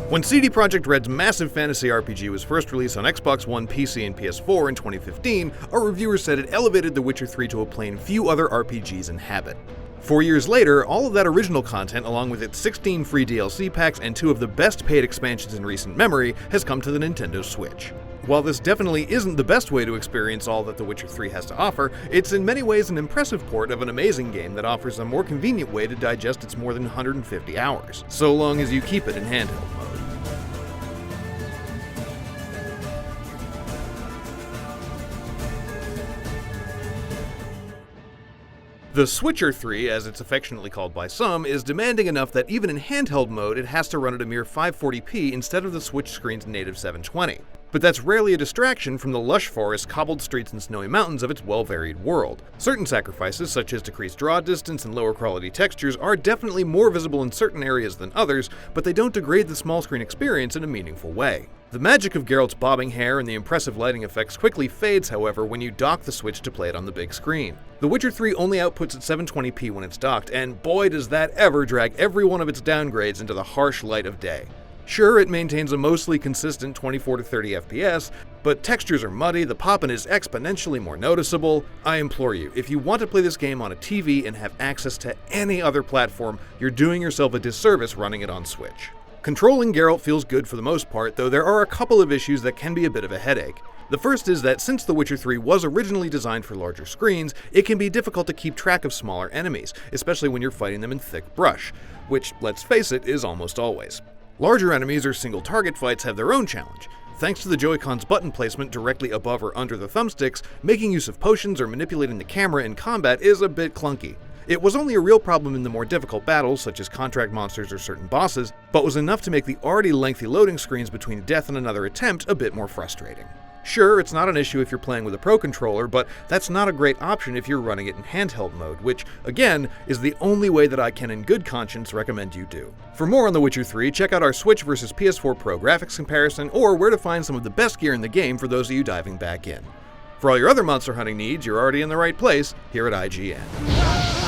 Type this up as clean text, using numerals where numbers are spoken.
When CD Projekt Red's massive fantasy RPG was first released on Xbox One, PC, and PS4 in 2015, our reviewers said it elevated The Witcher 3 to a plane few other RPGs inhabit. 4 years later, all of that original content, along with its 16 free DLC packs and 2 of the best paid expansions in recent memory, has come to the Nintendo Switch. While this definitely isn't the best way to experience all that The Witcher 3 has to offer, it's in many ways an impressive port of an amazing game that offers a more convenient way to digest its more than 150 hours, so long as you keep it in handheld mode. The Switcher 3, as it's affectionately called by some, is demanding enough that even in handheld mode it has to run at a mere 540p instead of the Switch screen's native 720. But that's rarely a distraction from the lush forests, cobbled streets, and snowy mountains of its well-varied world. Certain sacrifices, such as decreased draw distance and lower quality textures, are definitely more visible in certain areas than others, but they don't degrade the small screen experience in a meaningful way. The magic of Geralt's bobbing hair and the impressive lighting effects quickly fades, however, when you dock the Switch to play it on the big screen. The Witcher 3 only outputs at 720p when it's docked, and boy does that ever drag every one of its downgrades into the harsh light of day. Sure, it maintains a mostly consistent 24 to 30 FPS, but textures are muddy, the poppin' is exponentially more noticeable. I implore you, if you want to play this game on a TV and have access to any other platform, you're doing yourself a disservice running it on Switch. Controlling Geralt feels good for the most part, though there are a couple of issues that can be a bit of a headache. The first is that since The Witcher 3 was originally designed for larger screens, it can be difficult to keep track of smaller enemies, especially when you're fighting them in thick brush, which, let's face it, is almost always. Larger enemies or single target fights have their own challenge. Thanks to the Joy-Con's button placement directly above or under the thumbsticks, making use of potions or manipulating the camera in combat is a bit clunky. It was only a real problem in the more difficult battles, such as contract monsters or certain bosses, but was enough to make the already lengthy loading screens between death and another attempt a bit more frustrating. Sure, it's not an issue if you're playing with a Pro Controller, but that's not a great option if you're running it in handheld mode, which, again, is the only way that I can in good conscience recommend you do. For more on The Witcher 3, check out our Switch vs PS4 Pro graphics comparison, or where to find some of the best gear in the game for those of you diving back in. For all your other monster hunting needs, you're already in the right place here at IGN.